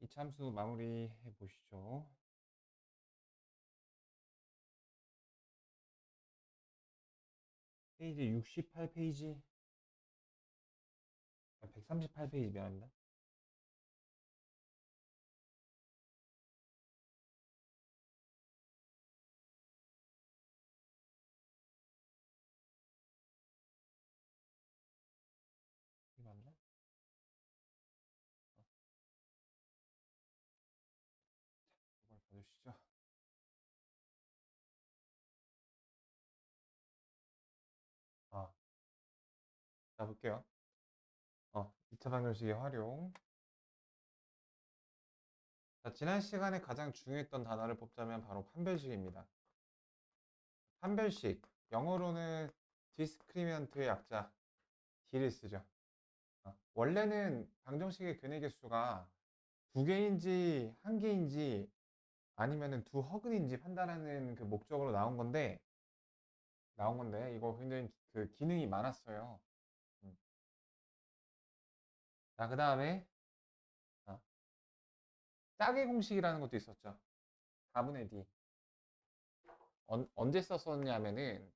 이 참수 마무리해 보시죠. 페이지 68페이지, 138페이지 미안합니다. 이거 맞나? 이걸 봐주시죠. 아, 자 볼게요. 2차 방정식의 활용. 자, 지난 시간에 가장 중요했던 단어를 뽑자면 바로 판별식입니다. 판별식, 영어로는 디스크리미넌트의 약자 D를 쓰죠. 원래는 방정식의 근의 개수가 두 개인지 한 개인지 아니면은 두 허근인지 판단하는 그 목적으로 나온 건데 이거 굉장히 그 기능이 많았어요. 음. 자, 그 다음에 짝의 공식이라는 것도 있었죠. 4분의 D. 언제 썼었냐면은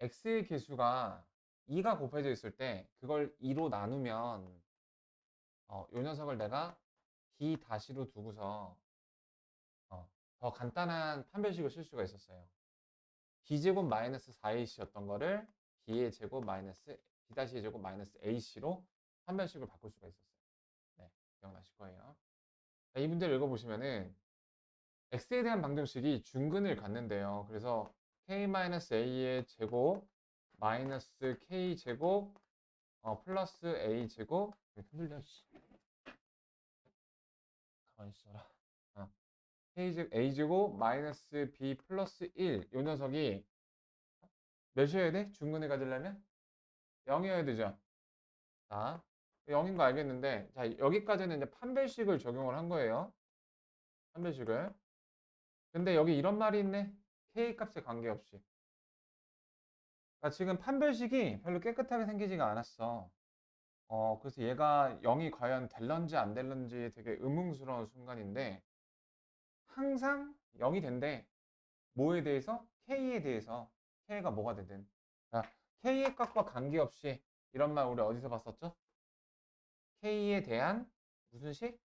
x의 개수가 2가 곱해져 있을 때 그걸 2로 나누면 요 녀석을 내가 D 다시로 두고서 더 간단한 판별식을 쓸 수가 있었어요. D제곱 마이너스 4AC였던 거를 D의 제곱 마이너스 D-의 제곱 마이너스 AC로 판별식을 바꿀 수가 있었어요. 네, 기억나실 거예요. 자, 이 문제를 읽어보시면은 x에 대한 방정식이 중근을 갖는데요. 그래서 k-a의 제곱 마이너스 k 제곱 플러스 a 제곱 흔들려 가만히 있어라. a 제곱 마이너스 b 플러스 1 요 녀석이 몇이어야 돼? 중근을 가지려면 0이어야 되죠. 자, 0인 거 알겠는데 자 여기까지는 이제 판별식을 적용을 한 거예요. 판별식을. 근데 여기 이런 말이 있네. k 값에 관계없이. 지금 판별식이 별로 깨끗하게 생기지가 않았어. 그래서 얘가 0이 과연 될런지 안 될런지 되게 의문스러운 순간인데 항상 0이 된대. 뭐에 대해서? K에 대해서. K가 뭐가 되든. 자, K의 값과 관계없이 이런 말 우리 어디서 봤었죠? K에 대한 무슨 식?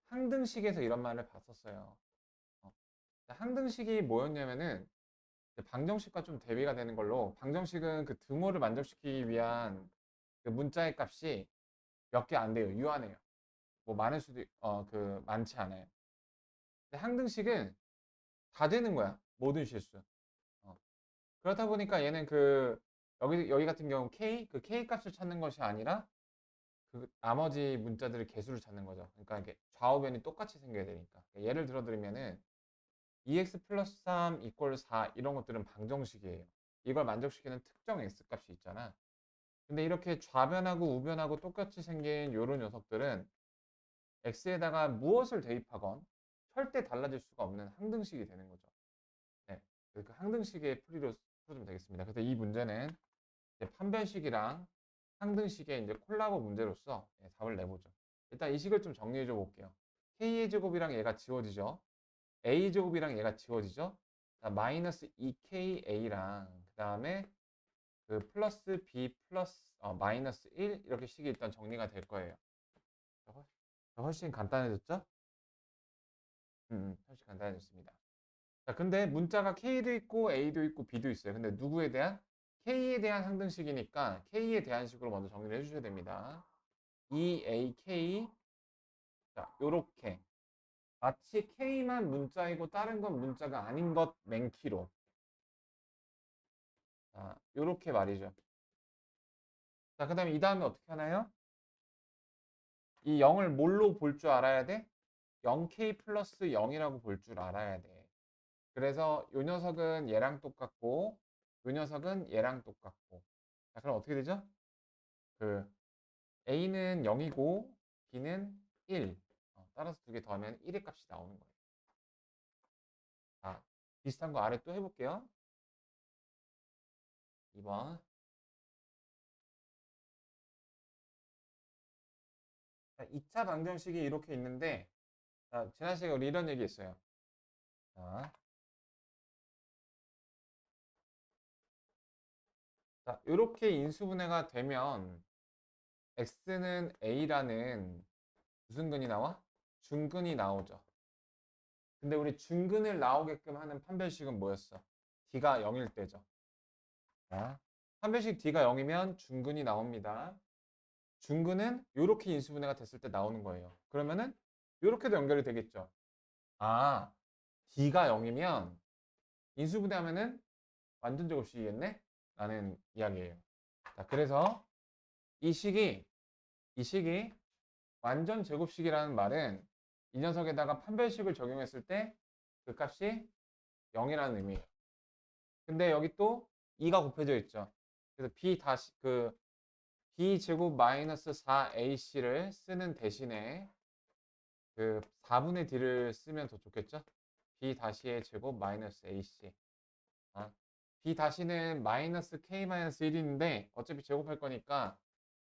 항등식에서 이런 말을 봤었어요. 어, 항등식이 뭐였냐면은 방정식과 좀 대비가 되는 걸로 방정식은 그 등호를 만족시키기 위한 그 문자의 값이 몇 개 안 돼요. 유한해요. 뭐 많을 수도 그 많지 않아요. 근데 항등식은 다 되는 거야. 모든 실수. 어. 그렇다 보니까 얘는 그 여기 같은 경우 k 그 k 값을 찾는 것이 아니라 그 나머지 문자들의 개수를 찾는 거죠. 그러니까 이게 좌우변이 똑같이 생겨야 되니까. 그러니까 예를 들어 드리면은 2x 플러스 3 이퀄 4 이런 것들은 방정식이에요. 이걸 만족시키는 특정 x 값이 있잖아. 근데 이렇게 좌변하고 우변하고 똑같이 생긴 요런 녀석들은 x에다가 무엇을 대입하건 절대 달라질 수가 없는 항등식이 되는 거죠. 네, 그 항등식의 풀이로 풀어주면 되겠습니다. 그래서 이 문제는 이제 판별식이랑 항등식의 이제 콜라보 문제로서 답을 내보죠. 일단 이 식을 좀 정리해 줘 볼게요. k의 제곱이랑 얘가 지워지죠. a 제곱이랑 얘가 지워지죠. 마이너스 2ka랑 그 다음에 그 플러스 b 플러스 마이너스 1 이렇게 식이 일단 정리가 될 거예요. 훨씬 간단해졌죠? 훨씬 간단해졌습니다. 자, 근데 문자가 K도 있고 A도 있고 B도 있어요. 근데 누구에 대한? K에 대한 항등식이니까 K에 대한 식으로 먼저 정리를 해주셔야 됩니다. EAK. 자, 요렇게. 마치 K만 문자이고 다른 건 문자가 아닌 것 맨키로. 자, 요렇게 말이죠. 자, 그 다음에 이 다음에 어떻게 하나요? 이 0을 뭘로 볼 줄 알아야 돼? 0K 플러스 0이라고 볼 줄 알아야 돼. 그래서 요 녀석은 얘랑 똑같고 요 녀석은 얘랑 똑같고 자 그럼 어떻게 되죠? 그 A는 0이고 B는 1 따라서 두 개 더하면 1의 값이 나오는 거예요. 자 비슷한 거 아래 또 해볼게요. 2번 자, 2차 방정식이 이렇게 있는데, 자, 지난 시간에 우리 이런 얘기 했어요. 자, 이렇게 인수분해가 되면 x는 a라는 무슨 근이 나와? 중근이 나오죠. 근데 우리 중근을 나오게끔 하는 판별식은 뭐였어? d가 0일 때죠. 자, 판별식 d가 0이면 중근이 나옵니다. 중근은 이렇게 인수분해가 됐을 때 나오는 거예요. 그러면은 이렇게도 연결이 되겠죠. 아, d가 0이면 인수분해하면은 완전 제곱식이겠네? 라는 이야기예요. 자, 그래서 이 식이 완전 제곱식이라는 말은 이 녀석에다가 판별식을 적용했을 때 그 값이 0이라는 의미예요. 근데 여기 또 2가 곱해져 있죠. 그래서 b 제곱 마이너스 4ac를 쓰는 대신에 그 4분의 d를 쓰면 더 좋겠죠? b 다시의 제곱 마이너스 ac. 아, b 다시는 마이너스 k 마이너스 1인데 어차피 제곱할 거니까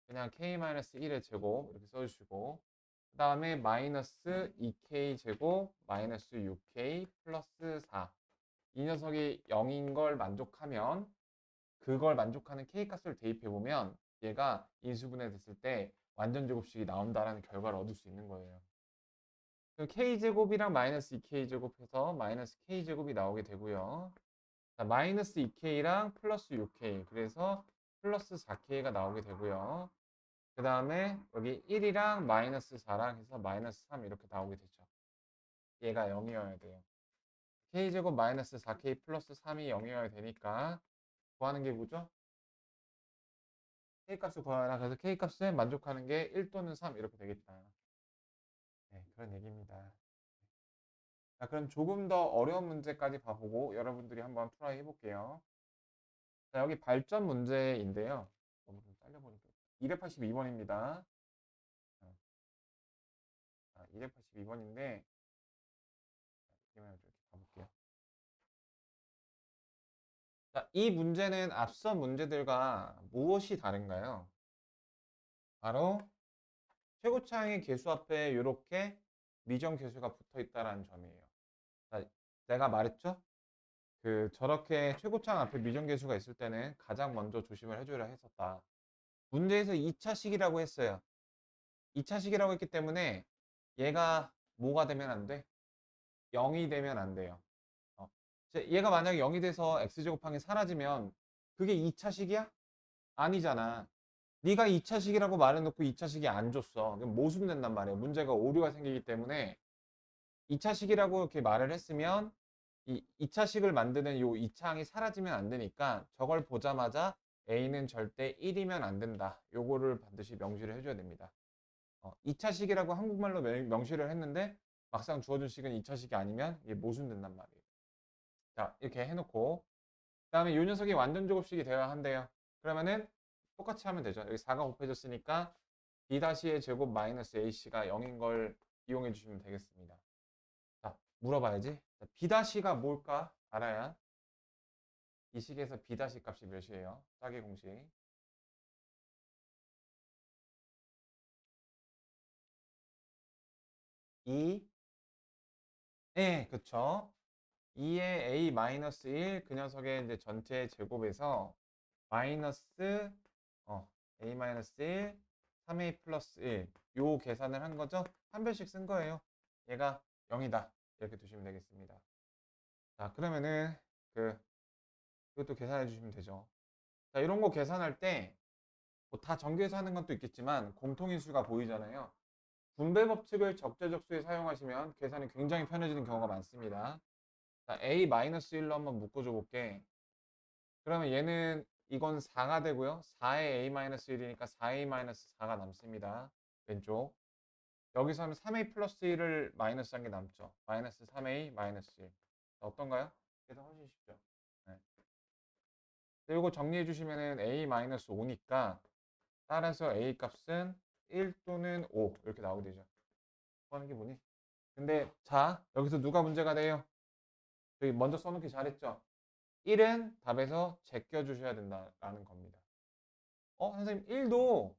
그냥 k-1의 제곱 이렇게 써주시고 그 다음에 마이너스 2k 제곱 마이너스 6k 플러스 4 이 녀석이 0인 걸 만족하면 그걸 만족하는 k 값을 대입해보면 얘가 인수분해 됐을 때 완전 제곱식이 나온다라는 결과를 얻을 수 있는 거예요. 그럼 k제곱이랑 마이너스 2k제곱 해서 마이너스 k제곱이 나오게 되고요. 자, 마이너스 2k랑 플러스 6k 그래서 플러스 4k가 나오게 되고요. 그 다음에 여기 1이랑 마이너스 4랑 해서 마이너스 3 이렇게 나오게 되죠. 얘가 0이어야 돼요. k제곱 마이너스 4k 플러스 3이 0이어야 되니까 구하는 게 뭐죠? k값을 구하라. 그래서 k값은 만족하는 게 1 또는 3 이렇게 되겠다. 네, 그런 얘기입니다. 자, 그럼 조금 더 어려운 문제까지 봐보고 여러분들이 한번 트라이 해볼게요. 자, 여기 발전 문제인데요. 너무 좀 잘려보니까 282번입니다. 282번인데 이렇게 가볼게요. 자, 이 문제는 앞선 문제들과 무엇이 다른가요? 바로 최고차항의 개수 앞에 이렇게 미정 개수가 붙어 있다는 점이에요. 자, 내가 말했죠? 저렇게 최고차항 앞에 미정 개수가 있을 때는 가장 먼저 조심을 해줘야 했었다. 문제에서 2차식이라고 했어요. 2차식이라고 했기 때문에 얘가 뭐가 되면 안 돼? 0이 되면 안 돼요. 얘가 만약에 0이 돼서 x제곱항이 사라지면 그게 2차식이야? 아니잖아. 네가 2차식이라고 말해놓고 2차식이 안 줬어. 그럼 모순된단 말이에요. 문제가 오류가 생기기 때문에 2차식이라고 이렇게 말을 했으면 이 2차식을 만드는 요 2차항이 사라지면 안 되니까 저걸 보자마자 A는 절대 1이면 안 된다. 요거를 반드시 명시를 해줘야 됩니다. 2차식이라고 한국말로 명시를 했는데 막상 주어준 식은 2차식이 아니면 이게 모순된단 말이에요. 자, 이렇게 해놓고 그 다음에 이 녀석이 완전 제곱식이 되어야 한대요. 그러면은 똑같이 하면 되죠. 여기 4가 곱해졌으니까 b-의 제곱 마이너스 ac가 0인 걸 이용해 주시면 되겠습니다. 자, 물어봐야지. b-가 뭘까 알아야 이 식에서 b- 값이 몇이에요? 짝의 공식. 2, 네, 그쵸. 2의 a 마이너스 1, 그 녀석의 이제 전체 제곱에서 마이너스 a 마이너스 1, 3a 플러스 1. 요 계산을 한 거죠. 한 별씩 쓴 거예요. 얘가 0이다. 이렇게 두시면 되겠습니다. 자, 그러면은 그것도 계산해 주시면 되죠. 자, 이런 거 계산할 때 뭐 다 정규해서 하는 건 또 있겠지만 공통인수가 보이잖아요. 분배 법칙을 적재적소에 사용하시면 계산이 굉장히 편해지는 경우가 많습니다. 자, a-1로 한번 묶어줘 볼게. 그러면 얘는 이건 4가 되고요. 4의 a-1이니까 4a-4가 남습니다. 왼쪽. 여기서 하면 3a 플러스 1을 마이너스 한 게 남죠. 마이너스 3a 마이너스 1. 어떤가요? 그래서 훨씬 쉽죠. 네. 이거 정리해 주시면은 a 마이너스 5니까 따라서 a 값은 1 또는 5 이렇게 나오게 되죠. 뭐 하는 게 뭐니? 근데 자, 여기서 누가 문제가 돼요? 여기 먼저 써놓기 잘했죠? 1은 답에서 제껴 주셔야 된다라는 겁니다. 선생님 1도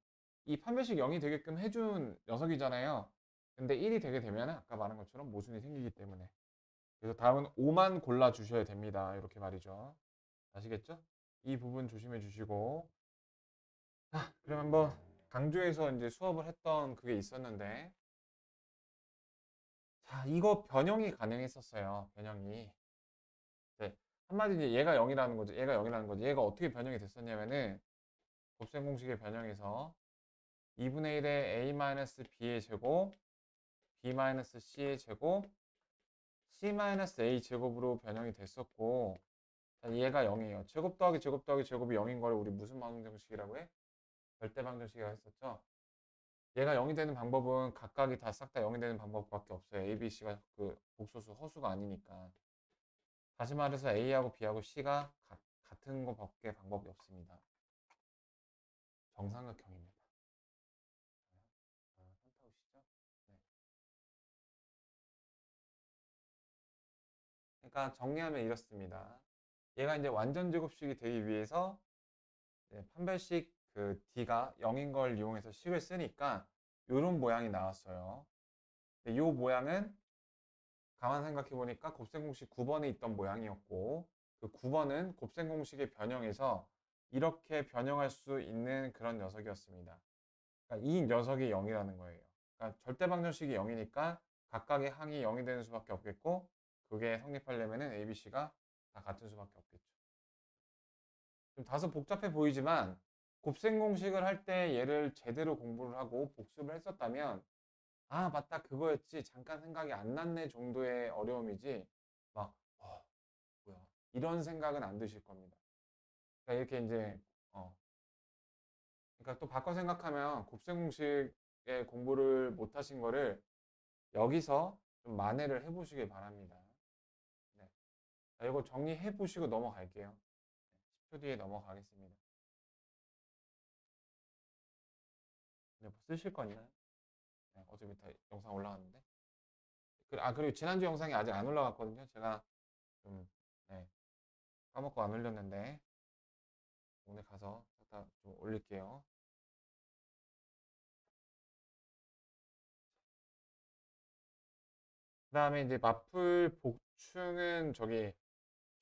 이 판별식 0이 되게끔 해준 녀석이잖아요. 근데 1이 되게 되면 아까 말한 것처럼 모순이 생기기 때문에. 그래서 다음은 5만 골라 주셔야 됩니다. 이렇게 말이죠. 아시겠죠? 이 부분 조심해 주시고. 자, 그럼 한번 강조해서 이제 수업을 했던 그게 있었는데, 자, 이거 변형이 가능했었어요. 변형이. 네. 한마디로 이제 얘가 0이라는 거죠. 얘가 0이라는 거죠. 얘가 어떻게 변형이 됐었냐면은 곱셈 공식의 변형에서 2분의 1의 a-b의 제곱, b-c의 제곱, c-a 제곱으로 변형이 됐었고, 얘가 0이에요. 제곱 더하기 제곱 더하기 제곱이 0인 걸 우리 무슨 방정식이라고 해? 절대 방정식이라고 했었죠. 얘가 0이 되는 방법은 각각이 다 싹 다 0이 되는 방법밖에 없어요. A, B, C가 그 복소수 허수가 아니니까. 다시 말해서 A하고 B하고 C가 같은 거밖에 방법이 없습니다. 정삼각형입니다. 현타오시죠? 네. 그러니까 정리하면 이렇습니다. 얘가 이제 완전 제곱식이 되기 위해서 판별식 그 D가 0인 걸 이용해서 식을 쓰니까 이런 모양이 나왔어요. 이 모양은 가만 생각해 보니까 곱셈 공식 9번에 있던 모양이었고 그 9번은 곱셈 공식의 변형에서 이렇게 변형할 수 있는 그런 녀석이었습니다. 그러니까 이 녀석이 0이라는 거예요. 그러니까 절대 방정식이 0이니까 각각의 항이 0이 되는 수밖에 없겠고 그게 성립하려면 A, B, C가 다 같은 수밖에 없겠죠. 좀 다소 복잡해 보이지만 곱셈 공식을 할 때 얘를 제대로 공부를 하고 복습을 했었다면 아 맞다 그거였지 잠깐 생각이 안 났네 정도의 어려움이지 막 뭐야 이런 생각은 안 드실 겁니다. 그러니까 이렇게 이제 그러니까 또 바꿔 생각하면 곱셈 공식의 공부를 못 하신 거를 여기서 좀 만회를 해보시길 바랍니다. 네. 자, 이거 정리해 보시고 넘어갈게요. 10초 뒤에 넘어가겠습니다. 네, 뭐 쓰실 거 있나요? 네, 어차피 다 영상 올라갔는데. 그리고 지난주 영상이 아직 안 올라갔거든요. 제가 좀 네, 까먹고 안 올렸는데 오늘 가서 다 좀 올릴게요. 그 다음에 이제 마플 복충은 저기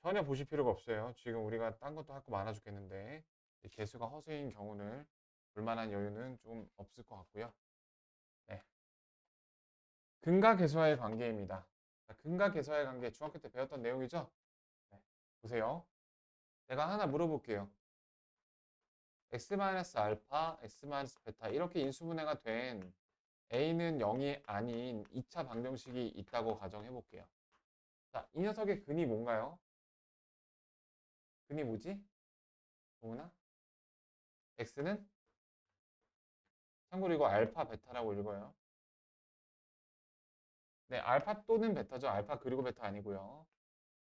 전혀 보실 필요가 없어요. 지금 우리가 딴 것도 할 거 많아 죽겠는데 개수가 허수인 경우는 볼만한 여유는 좀 없을 것 같고요. 네. 근과 계수와의 관계입니다. 자, 근과 계수와의 관계 중학교 때 배웠던 내용이죠? 네. 보세요. 내가 하나 물어볼게요. x-알파, x-베타 이렇게 인수분해가 된 a는 0이 아닌 2차 방정식이 있다고 가정해 볼게요. 자, 이 녀석의 근이 뭔가요? 근이 뭐지? 동훈아? x는? 참고로 이거 알파, 베타라고 읽어요. 네, 알파 또는 베타죠. 알파 그리고 베타 아니고요.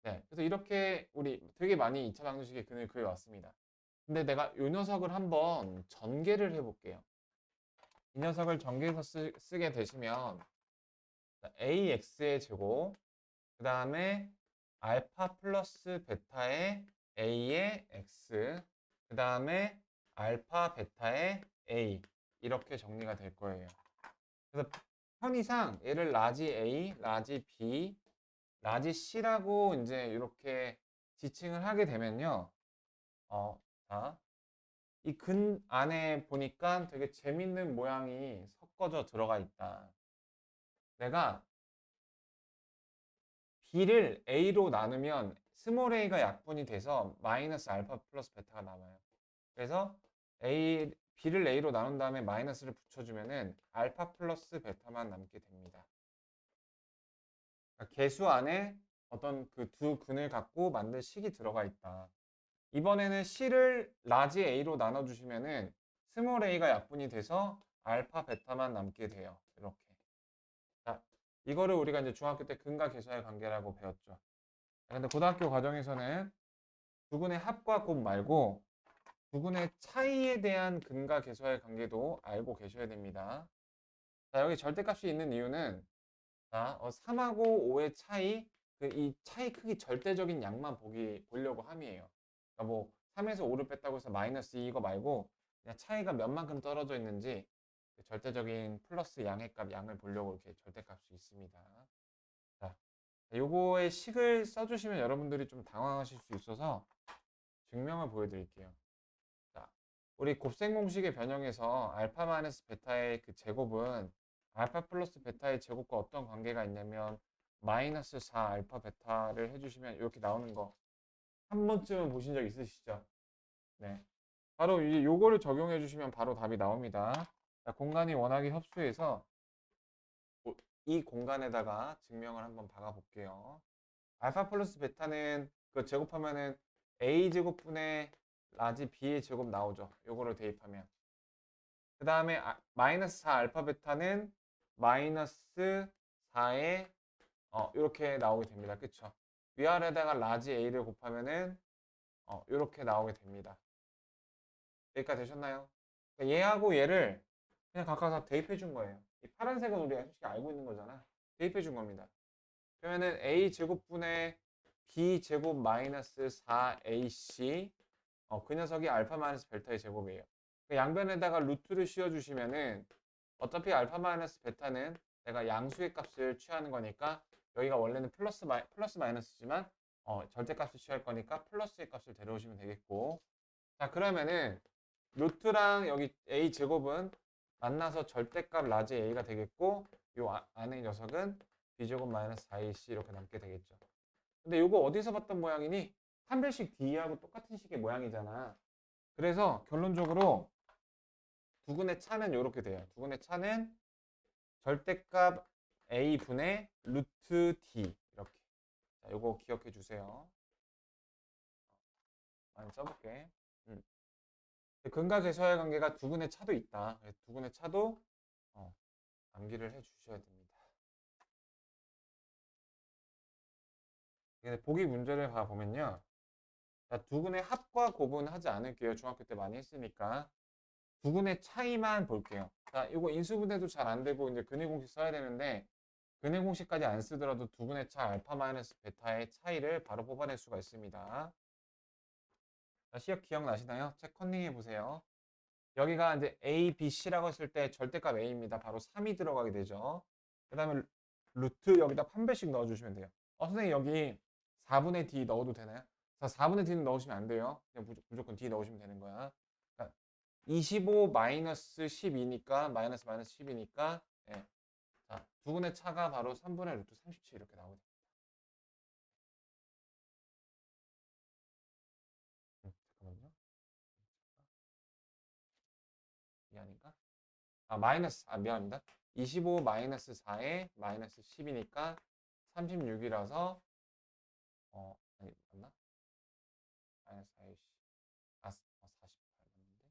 네, 그래서 이렇게 우리 되게 많이 2차 방정식의 근을 그려왔습니다. 근데 내가 이 녀석을 한번 전개를 해볼게요. 이 녀석을 전개해서 쓰게 되시면 ax의 제곱, 그 다음에 알파 플러스 베타의 a의 x, 그 다음에 알파 베타의 a 이렇게 정리가 될 거예요. 그래서 편의상 얘를 라지 a, 라지 b, 라지 c라고 이제 이렇게 지칭을 하게 되면요. 자, 이 근 안에 보니까 되게 재밌는 모양이 섞어져 들어가 있다. 내가 b를 a로 나누면 스몰 a가 약분이 돼서 마이너스 알파 플러스 베타가 남아요. 그래서 b를 a로 나눈 다음에 마이너스를 붙여주면은 알파 플러스 베타만 남게 됩니다. 그러니까 개수 안에 어떤 그 두 근을 갖고 만든 식이 들어가 있다. 이번에는 C를 라지 A로 나눠주시면은 스몰 a가 약분이 돼서 알파, 베타만 남게 돼요. 이렇게. 자, 이거를 우리가 이제 중학교 때 근과 계수의 관계라고 배웠죠. 근데 고등학교 과정에서는 두근의 합과 곱 말고 두근의 차이에 대한 근과 계수의 관계도 알고 계셔야 됩니다. 자, 여기 절대값이 있는 이유는 자, 3하고 5의 차이, 이 차이 크기 절대적인 양만 보려고 함이에요. 그러니까 뭐 3에서 5를 뺐다고 해서 마이너스 2 이거 말고 그냥 차이가 몇만큼 떨어져 있는지 절대적인 플러스 양의 값, 양을 보려고 이렇게 절대값이 있습니다. 자, 요거의 식을 써주시면 여러분들이 좀 당황하실 수 있어서 증명을 보여드릴게요. 자, 우리 곱셈 공식의 변형에서 알파 마이너스 베타의 그 제곱은 알파 플러스 베타의 제곱과 어떤 관계가 있냐면 마이너스 4 알파 베타를 해주시면 이렇게 나오는 거 한 번쯤은 보신 적 있으시죠? 네. 바로 요거를 적용해 주시면 바로 답이 나옵니다. 자, 공간이 워낙에 협소해서 이 공간에다가 증명을 한번 박아 볼게요. 알파 플러스 베타는 그 제곱하면은 a 제곱분의 라지 b의 제곱 나오죠. 요거를 대입하면. 그 다음에 마이너스 4 알파 베타는 마이너스 4에 이렇게 나오게 됩니다. 그쵸? 위아래다가 라지 a를 곱하면은 이렇게 나오게 됩니다. 여기까지 되셨나요? 그러니까 얘하고 얘를 그냥 각각 다 대입해 준 거예요. 이 파란색은 우리가 솔직히 알고 있는 거잖아. 대입해 준 겁니다. 그러면은 a 제곱분의 b 제곱 마이너스 4ac 그 녀석이 알파 마이너스 벨타의 제곱이에요. 그 양변에다가 루트를 씌워주시면은 어차피 알파 마이너스 베타는 내가 양수의 값을 취하는 거니까 여기가 원래는 플러스 마이너스지만 절대값을 취할 거니까 플러스의 값을 데려오시면 되겠고 자 그러면은 루트랑 여기 a 제곱은 만나서 절대값 라지 a가 되겠고 요 안에 녀석은 b제곱 마이너스 4ac 이렇게 남게 되겠죠. 근데 요거 어디서 봤던 모양이니? 판별식 D하고 똑같은 식의 모양이잖아. 그래서 결론적으로 두근의 차는 이렇게 돼요. 두근의 차는 절대값 a분의 루트 D 이렇게. 자, 요거 기억해 주세요. 많이 써볼게. 근과 계수와의 관계가 두근의 차도 있다. 두근의 차도 암기를 해 주셔야 됩니다. 보기 문제를 봐보면요. 자, 두근의 합과 곱은 하지 않을게요. 중학교 때 많이 했으니까. 두근의 차이만 볼게요. 자, 이거 인수분해도 잘 안 되고 이제 근의 공식 써야 되는데 근의 공식까지 안 쓰더라도 두근의 차 알파 마이너스 베타의 차이를 바로 뽑아낼 수가 있습니다. 자, 시역 기억나시나요? 책 컨닝해 보세요. 여기가 이제 A, B, C라고 했을 때 절대값 A입니다. 바로 3이 들어가게 되죠. 그 다음에 루트 여기다 판별식 넣어주시면 돼요. 선생님 여기 4분의 D 넣어도 되나요? 자, 4분의 D는 넣으시면 안 돼요. 그냥 무조건 D 넣으시면 되는 거야. 그러니까 25 마이너스 12니까 마이너스 10이니까 예. 자, 두근의 차가 바로 3분의 루트 37 이렇게 나오게 됩니다. 잠깐만요. 이 아닌가? 미안합니다. 25 마이너스 4에 마이너스 10이니까 36이라서 아니 맞나? 마이너스 4에 48 맞는데?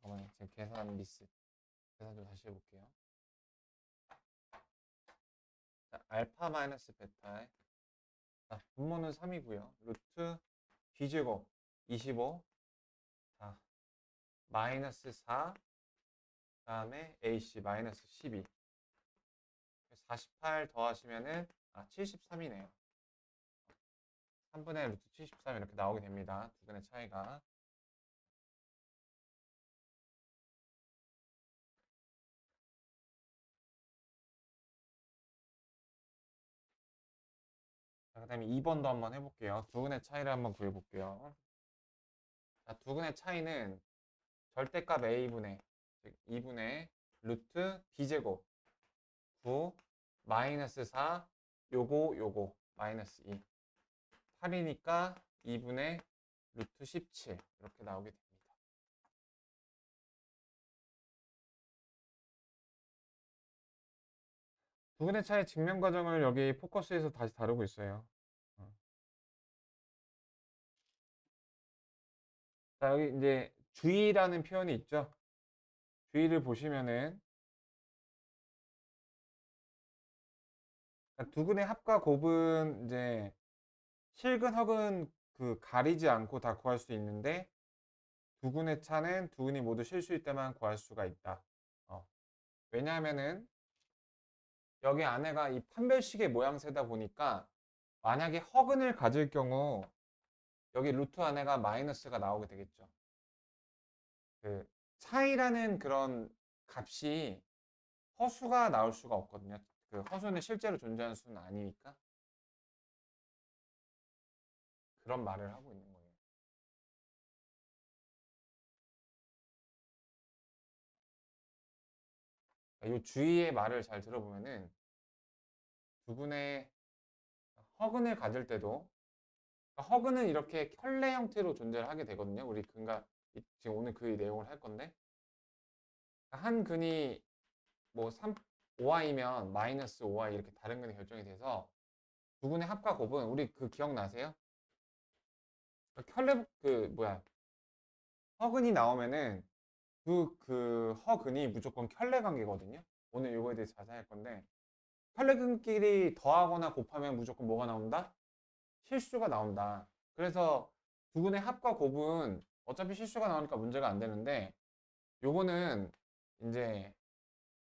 잠깐만요. 지금 계산 미스. 계산 좀 다시 해볼게요. 자, 알파 마이너스 베타에 자, 분모는 3이고요. 루트 b제곱 25 자, 마이너스 4 다음에 AC 마이너스 12 48 더하시면은 73이네요. 3분의 루트 73 이렇게 나오게 됩니다. 두 근의 차이가. 자, 그 다음에 2번도 한번 해볼게요. 두 근의 차이를 한번 구해볼게요. 자, 두 근의 차이는 절대값 A분의 2분의 루트 B제곱 9 마이너스 4 요거 마이너스 2 8이니까 2분의 루트 17 이렇게 나오게 됩니다. 두 근의 차이 증명 과정을 여기 포커스에서 다시 다루고 있어요. 자, 여기 이제 주의라는 표현이 있죠. 주의를 보시면은 두 근의 합과 곱은 이제 실근 허근 그 가리지 않고 다 구할 수 있는데 두 근의 차는 두 근이 모두 실수일 때만 구할 수가 있다. 왜냐하면은 여기 안에가 이 판별식의 모양새다 보니까 만약에 허근을 가질 경우 여기 루트 안에가 마이너스가 나오게 되겠죠. 그 차이라는 그런 값이 허수가 나올 수가 없거든요. 그 허수는 실제로 존재하는 수는 아니니까 그런 말을 하고 있는 거예요. 이 주의의 말을 잘 들어보면은 두분의 허근을 가질 때도 그러니까 허근은 이렇게 켤레 형태로 존재를 하게 되거든요. 우리 근과 지금 오늘 그 내용을 할 건데 한 근이 뭐 5i면 마이너스 5i 이렇게 다른 근이 결정이 돼서 두 근의 합과 곱은 우리 그 기억나세요? 켤레 허근이 나오면은 그 허근이 무조건 켤레 관계거든요. 오늘 이거에 대해서 자세히 할 건데 켤레근끼리 더하거나 곱하면 무조건 뭐가 나온다? 실수가 나온다. 그래서 두 근의 합과 곱은 어차피 실수가 나오니까 문제가 안 되는데 요거는 이제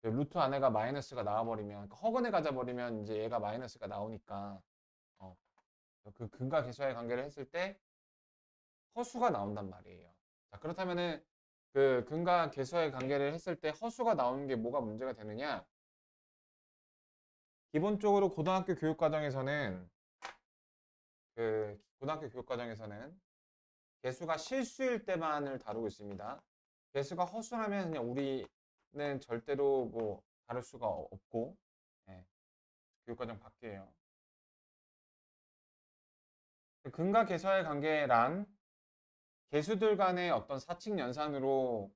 그 루트 안에가 마이너스가 나와버리면 허근에 가져버리면 이제 얘가 마이너스가 나오니까 어, 그 근과 계수와의 관계를 했을 때 허수가 나온단 말이에요. 자, 그렇다면은 그 근과 계수와의 관계를 했을 때 허수가 나오는 게 뭐가 문제가 되느냐? 기본적으로 고등학교 교육과정에서는 개수가 실수일 때만을 다루고 있습니다. 개수가 허수라면 그냥 우리는 절대로 뭐 다룰 수가 없고 예, 교육과정 밖이에요. 근과 계수와의 관계란 개수들 간의 어떤 사칙 연산으로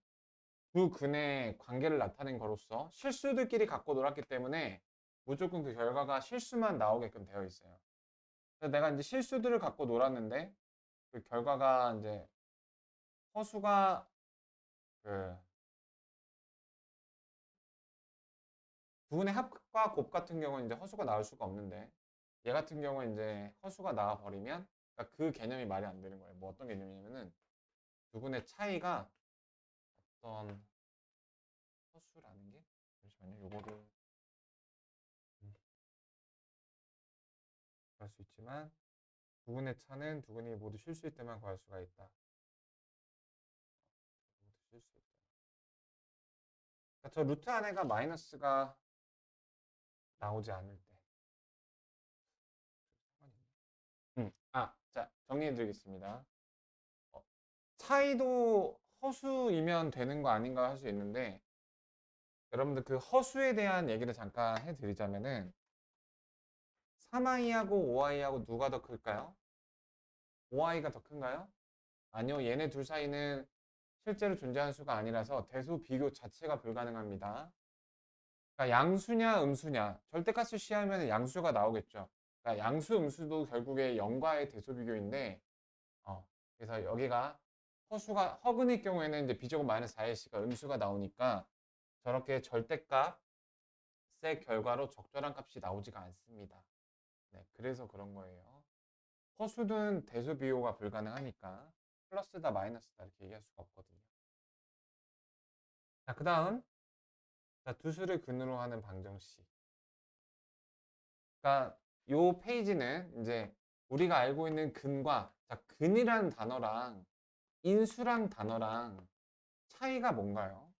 두 근의 관계를 나타낸 거로서 실수들끼리 갖고 놀았기 때문에 무조건 그 결과가 실수만 나오게끔 되어 있어요. 그래서 내가 이제 실수들을 갖고 놀았는데 그 결과가 이제 허수가 그 두 분의 합과 곱 같은 경우는 이제 허수가 나올 수가 없는데 얘 같은 경우는 이제 허수가 나와 버리면 그러니까 그 개념이 말이 안 되는 거예요. 뭐 어떤 개념이냐면은 두 분의 차이가 어떤 허수라는 게 잠시만요. 요거를 구할 수 있지만 두 분의 차는 두 분이 모두 실수일 때만 구할 수가 있다. 모두 실수일 때. 그러니까 저 루트 안에가 마이너스가 나오지 않을 때. 자, 정리해 드리겠습니다. 어, 차이도 허수이면 되는 거 아닌가 할 수 있는데 여러분들 그 허수에 대한 얘기를 잠깐 해드리자면은 3i하고 5i하고 누가 더 클까요? 5i가 더 큰가요? 아니요. 얘네 둘 사이는 실제로 존재하는 수가 아니라서 대수 비교 자체가 불가능합니다. 그러니까 양수냐 음수냐 절대값을 시하면 양수가 나오겠죠. 그러니까 양수 음수도 결국에 0과의 대수 비교인데 그래서 여기가 허근일 경우에는 이제 b제곱 마이너스 4ac가 음수가 나오니까 저렇게 절대값의 결과로 적절한 값이 나오지가 않습니다. 네, 그래서 그런 거예요. 허수는 대수 비교가 불가능하니까 플러스다 마이너스다 이렇게 얘기할 수가 없거든요. 자, 그 다음 두 수를 근으로 하는 방정식. 그러니까 요 페이지는 이제 우리가 알고 있는 근과 근이라는 단어랑 인수랑 단어랑 차이가 뭔가요?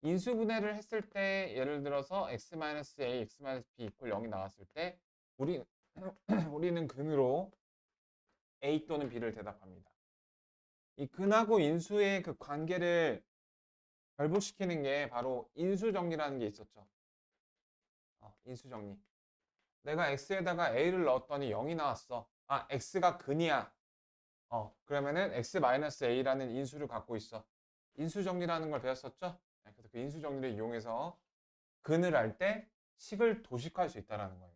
인수분해를 했을 때 예를 들어서 x-a, x-b 이퀄 0이 나왔을 때 우리, 우리는 근으로 a 또는 b를 대답합니다. 이 근하고 인수의 그 관계를 결부시키는 게 바로 인수정리라는 게 있었죠. 인수정리. 내가 x에다가 a를 넣었더니 0이 나왔어. x가 근이야. 그러면은 x-a라는 인수를 갖고 있어. 인수정리라는 걸 배웠었죠? 네, 그래서 그 인수정리를 이용해서 근을 알 때 식을 도식할 수 있다는 거예요.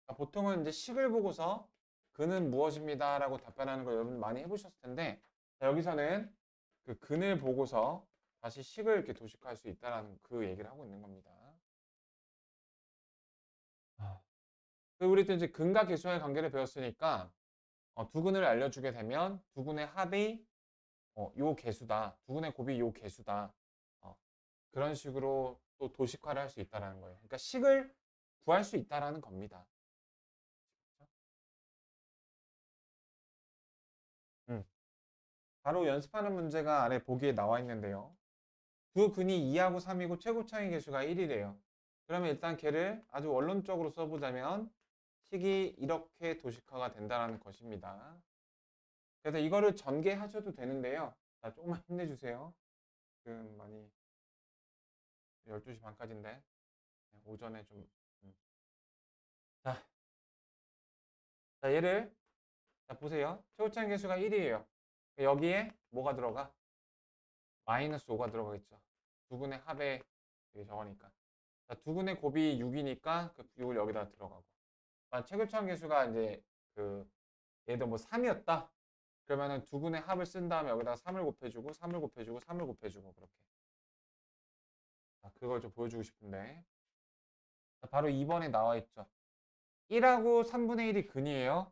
그러니까 보통은 이제 식을 보고서 근은 무엇입니다 라고 답변하는 걸 여러분 많이 해보셨을 텐데 여기서는 그 근을 보고서 다시 식을 이렇게 도식할 수 있다는 그 얘기를 하고 있는 겁니다. 우리 또 이제 근과 계수와의 관계를 배웠으니까 두 근을 알려주게 되면 두 근의 합이 요 개수다. 두 근의 곱이 요 개수다. 그런 식으로 또 도식화를 할 수 있다는 거예요. 그러니까 식을 구할 수 있다라는 겁니다. 음, 바로 연습하는 문제가 아래 보기에 나와 있는데요. 두 근이 2하고 3이고 최고 차이 계수가 1이래요. 그러면 일단 걔를 아주 원론적으로 써보자면 식이 이렇게 도식화가 된다는 것입니다. 그래서 이거를 전개하셔도 되는데요. 자, 조금만 힘내주세요. 지금 많이 12시 반까지인데 오전에 좀 음. 자, 얘를 자, 보세요. 최고차이 계수가 1이에요. 여기에 뭐가 들어가? 마이너스 5가 들어가겠죠. 두근의 합에 여기 적으니까. 자, 두근의 곱이 6이니까 그 6을 여기다 들어가고. 최고차이 계수가 이제 그 얘도 뭐 3이었다. 그러면은 두근의 합을 쓴 다음에 여기다가 3을 곱해주고 3을 곱해주고 3을 곱해주고 그렇게. 자, 그걸 좀 보여주고 싶은데. 자, 바로 2번에 나와 있죠. 1하고 3분의 1이 근이에요.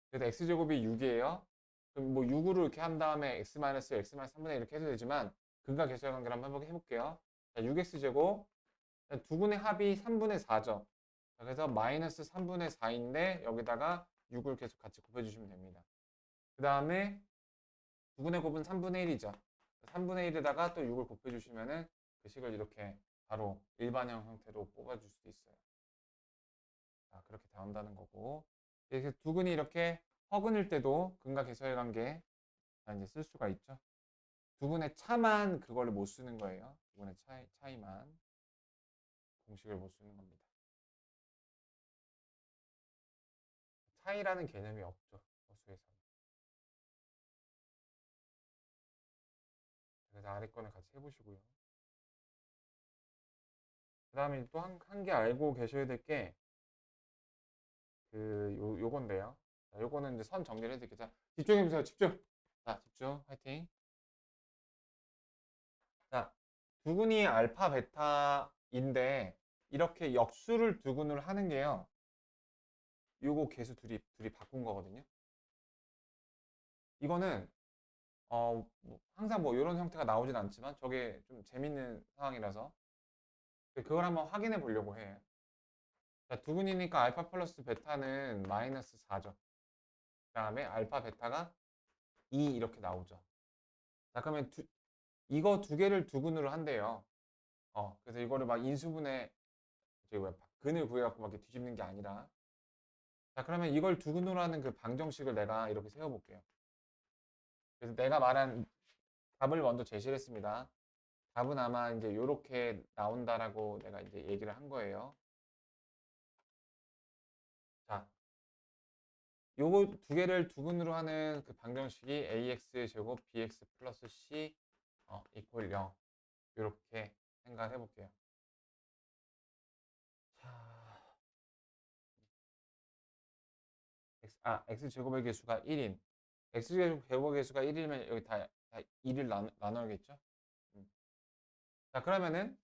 그래서 x제곱이 6이에요. 그럼 뭐 6으로 이렇게 한 다음에 x-3분의 1 이렇게 해도 되지만 근과 계수의 관계를 한번 해볼게요. 자, 6x제곱 두 분의 합이 3분의 4죠. 자, 그래서 마이너스 3분의 4인데 여기다가 6을 계속 같이 곱해주시면 됩니다. 그 다음에 두 분의 곱은 3분의 1이죠. 3분의 1에다가 또 6을 곱해주시면은 그 식을 이렇게 바로 일반형 형태로 뽑아줄 수도 있어요. 자, 그렇게 나온다는 거고. 이렇게 두 근이 이렇게 허근일 때도 근과 계수의 관계 이제 쓸 수가 있죠. 두 분의 차만 그거를 못 쓰는 거예요. 두 분의 차이만 공식을 못 쓰는 겁니다. 차이라는 개념이 없죠. 허수에서는. 그래서 아래 거는 같이 해보시고요. 그 다음에 또 한 개 알고 계셔야 될 게 요건데요. 자, 요거는 이제 선 정리를 해드릴게요. 자, 집중해보세요. 집중. 자, 집중. 화이팅. 자, 두근이 알파, 베타인데 이렇게 역수를 두근으로 하는 게요. 요거 개수 둘이 바꾼 거거든요. 이거는 뭐 항상 뭐 이런 형태가 나오진 않지만 저게 좀 재밌는 상황이라서 그걸 한번 확인해 보려고 해. 자, 두근이니까 알파 플러스 베타는 마이너스 4죠. 그 다음에 알파 베타가 2 이렇게 나오죠. 자, 그러면 이거 두 개를 두근으로 한대요. 그래서 이거를 막 인수분해 저기 뭐야 근을 구해갖고 막 이렇게 뒤집는 게 아니라 자, 그러면 이걸 두근으로 하는 그 방정식을 내가 이렇게 세워볼게요. 그래서 내가 말한 답을 먼저 제시를 했습니다. 답은 아마 이제 이렇게 나온다라고 내가 이제 얘기를 한 거예요. 자, 요거 두 개를 두근으로 하는 그 방정식이 ax 제곱 bx 플러스 c 이퀄 0 이렇게 생각해 볼게요. 자, x 제곱의 개수가 1인 x 제곱의 개수가 1이면 여기 다 2를 나눠야겠죠? 자, 그러면은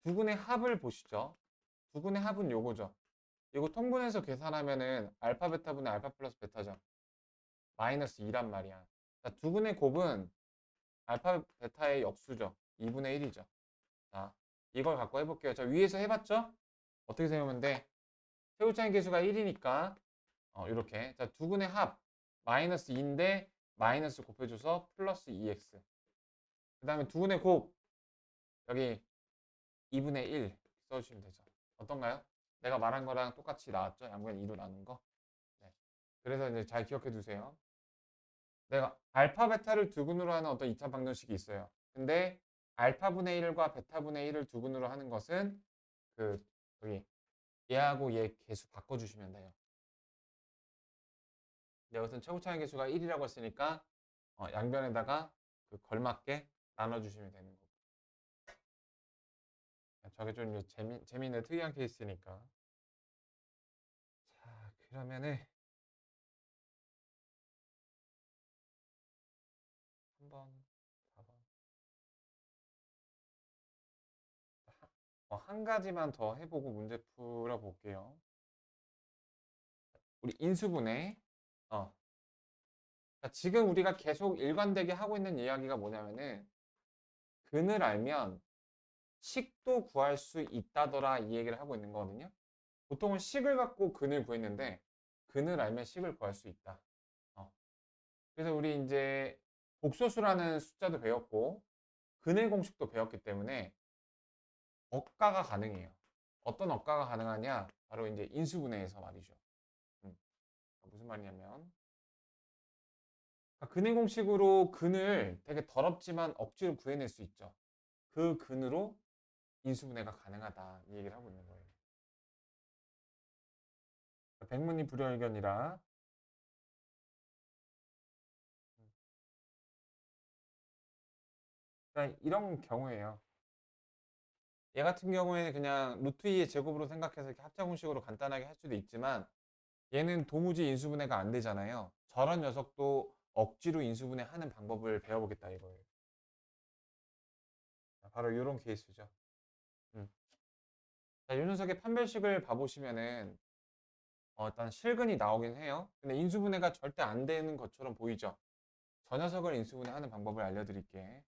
두근의 합을 보시죠. 두근의 합은 요거죠. 이거 통분해서 계산하면은 알파 베타분의 알파 플러스 베타죠. 마이너스 2란 말이야. 자, 두근의 곱은 알파 베타의 역수죠. 2분의 1이죠. 자, 이걸 갖고 해볼게요. 자, 위에서 해봤죠? 어떻게 세우면 돼? 세우차의 개수가 1이니까 이렇게. 자, 두근의 합 마이너스 2인데 마이너스 곱해줘서 플러스 2x. 그 다음에 두근의 곱 여기 2분의 1 써주시면 되죠. 어떤가요? 내가 말한 거랑 똑같이 나왔죠? 양변 2로 나눈 거. 네. 그래서 이제 잘 기억해 두세요. 내가 알파 베타를 두근으로 하는 어떤 2차 방정식이 있어요. 근데 알파분의 1과 베타분의 1을 두근으로 하는 것은 여기 얘하고 얘 개수 바꿔주시면 돼요. 여기서는 최고차이 개수가 1이라고 했으니까 양변에다가 그 걸맞게 나눠주시면 되는 거고. 저게 좀 재미있는 특이한 케이스니까. 자, 그러면은 한번 4번 한 가지만 더 해보고 문제 풀어볼게요. 우리 인수분해 지금 우리가 계속 일관되게 하고 있는 이야기가 뭐냐면은 근을 알면 식도 구할 수 있다더라 이 얘기를 하고 있는 거거든요. 보통은 식을 갖고 근을 구했는데 근을 알면 식을 구할 수 있다. 그래서 우리 이제 복소수라는 숫자도 배웠고 근의 공식도 배웠기 때문에 억가가 가능해요. 어떤 억가가 가능하냐? 바로 이제 인수분해에서 말이죠. 음, 무슨 말이냐면 근의 공식으로 근을 되게 더럽지만 억지로 구해낼 수 있죠. 그 근으로 인수분해가 가능하다 이 얘기를 하고 있는 거예요. 백문이 불여일견이라. 그러니까 이런 경우에요. 얘 같은 경우에는 그냥 루트 2의 제곱으로 생각해서 이렇게 합차 공식으로 간단하게 할 수도 있지만 얘는 도무지 인수분해가 안 되잖아요. 저런 녀석도 억지로 인수분해하는 방법을 배워보겠다 이거예요. 바로 이런 케이스죠. 음. 자, 이 녀석의 판별식을 봐보시면은 일단 실근이 나오긴 해요. 근데 인수분해가 절대 안 되는 것처럼 보이죠. 저 녀석을 인수분해하는 방법을 알려드릴게.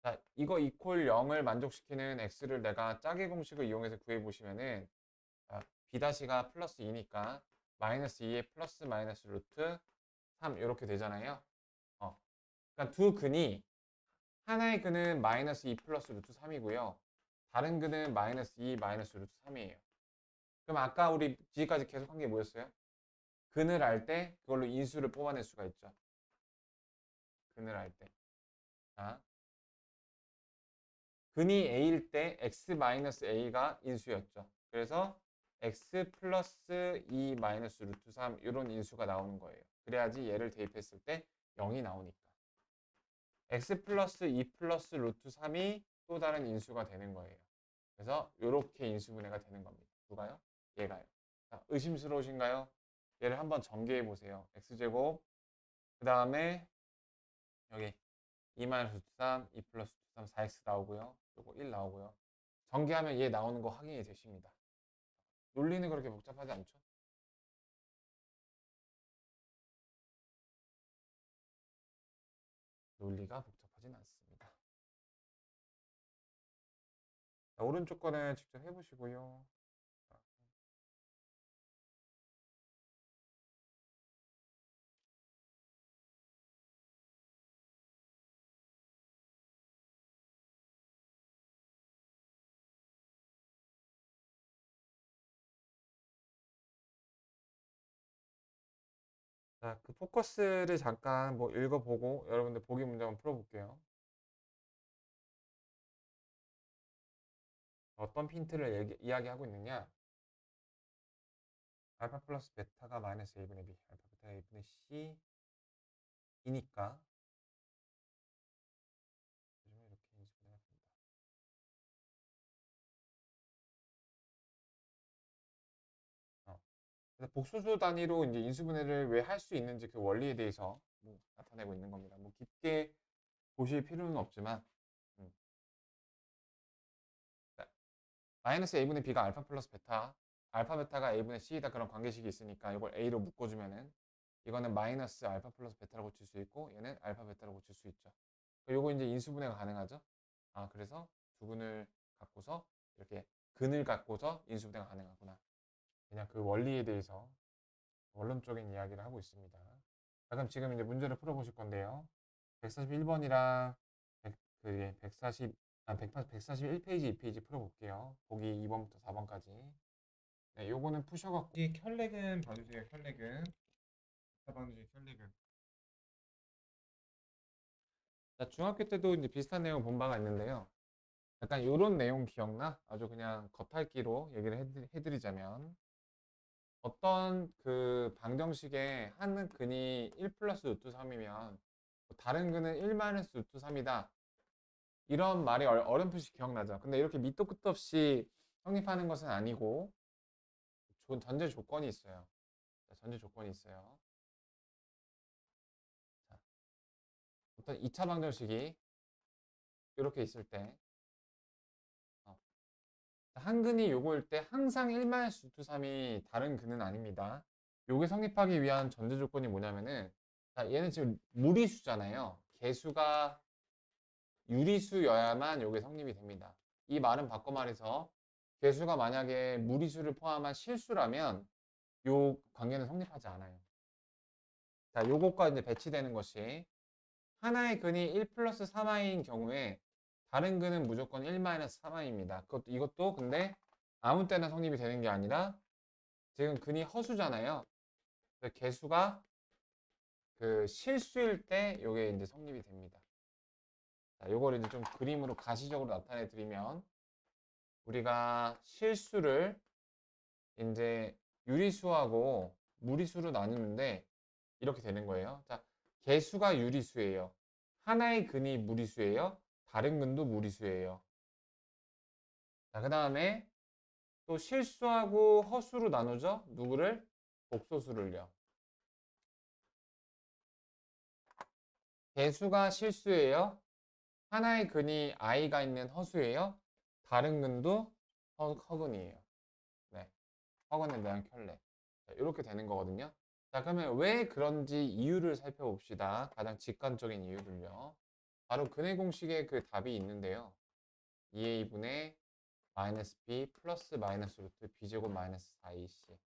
자, 이거 이퀄 0을 만족시키는 x를 내가 짝의 공식을 이용해서 구해보시면은 b-가 플러스 2니까 마이너스 2에 플러스 마이너스 루트 3 이렇게 되잖아요. 그러니까 두 근이 하나의 근은 마이너스 2 플러스 루트 3이고요. 다른 근은 마이너스 2 마이너스 루트 3이에요. 그럼 아까 우리 뒤까지 계속 한 게 뭐였어요? 근을 알 때 그걸로 인수를 뽑아낼 수가 있죠. 근을 알 때. 자, 근이 a일 때 x 마이너스 a가 인수였죠. 그래서 x 플러스 2 마이너스 루트 3 이런 인수가 나오는 거예요. 그래야지 얘를 대입했을 때 0이 나오니까. x 플러스 2 플러스 루트 3이 또 다른 인수가 되는 거예요. 그래서 이렇게 인수분해가 되는 겁니다. 누가요? 얘가요. 자, 의심스러우신가요? 얘를 한번 전개해 보세요. x제곱 그 다음에 여기 2 마이너스 루트 3, 2 플러스 루트 3, 4x 나오고요. 요거 1 나오고요. 전개하면 얘 나오는 거 확인이 되십니다. 논리는 그렇게 복잡하지 않죠? 논리가 복잡하진 않습니다. 자, 오른쪽 거는 직접 해보시고요. 자, 그 포커스를 잠깐 뭐 읽어보고 여러분들 보기 문제 한번 풀어볼게요. 어떤 힌트를 이야기하고 있느냐? 알파 플러스 베타가 마이너스 1분의 b, 알파 베타가 1분의 c이니까 이렇게 인수분해가 됩니다. 그래서 복소수 단위로 이제 인수분해를 왜 할 수 있는지 그 원리에 대해서 뭐 나타내고 있는 겁니다. 뭐 깊게 보실 필요는 없지만 음. 자, 마이너스 a분의 b가 알파 플러스 베타, 알파 베타가 a분의 c이다 그런 관계식이 있으니까 이걸 a로 묶어주면은 이거는 마이너스 알파 플러스 베타로 고칠 수 있고 얘는 알파 베타로 고칠 수 있죠. 요거 이제 인수분해가 가능하죠. 그래서 두 근을 갖고서 이렇게 근을 갖고서 인수분해가 가능하구나. 그냥 그 원리에 대해서 원론적인 이야기를 하고 있습니다. 자, 그럼 지금 이제 문제를 풀어보실 건데요. 141번이랑 141페이지, 2페이지 풀어볼게요. 보기 2번부터 4번까지. 네, 요거는 푸셔갖고. 이 켤레근 봐주세요, 켤레근. 봐주세요, 켤레근. 자, 중학교 때도 이제 비슷한 내용 본 바가 있는데요. 약간 요런 내용 기억나? 아주 그냥 겉핥기로 얘기를 해드리자면. 어떤 그 방정식의 한 근이 1 플러스 루트 3이면 다른 근은 1 마이너스 루트 3이다. 이런 말이 어렴풋이 기억나죠. 근데 이렇게 밑도 끝도 없이 성립하는 것은 아니고 전제 조건이 있어요. 전제 조건이 있어요. 자, 어떤 2차 방정식이 이렇게 있을 때 한 근이 요거일 때 항상 1 마이너스 루트 3이 다른 근은 아닙니다. 요게 성립하기 위한 전제 조건이 뭐냐면은 얘는 지금 무리수잖아요. 개수가 유리수여야만 요게 성립이 됩니다. 이 말은 바꿔 말해서 개수가 만약에 무리수를 포함한 실수라면 요 관계는 성립하지 않아요. 자, 요것과 이제 배치되는 것이 하나의 근이 1 플러스 3i인 경우에 다른 근은 무조건 1 마이너스 3i입니다. 이것도 근데 아무 때나 성립이 되는 게 아니라 지금 근이 허수잖아요. 그래서 개수가 그 실수일 때 요게 이제 성립이 됩니다. 자, 요걸 이제 좀 그림으로 가시적으로 나타내 드리면 우리가 실수를 이제 유리수하고 무리수로 나누는데 이렇게 되는 거예요. 자, 개수가 유리수예요. 하나의 근이 무리수예요. 다른 근도 무리수예요. 자, 그 다음에 또 실수하고 허수로 나누죠. 누구를? 복소수를요. 개수가 실수예요. 하나의 근이 i가 있는 허수예요. 다른 근도 허근이에요. 네, 허근에 대한 켤레. 자, 이렇게 되는 거거든요. 자, 그러면 왜 그런지 이유를 살펴봅시다. 가장 직관적인 이유를요. 바로 근의 공식에 그 답이 있는데요. 2a분의 마이너스 b 플러스 마이너스 루트 b제곱 마이너스 4ac.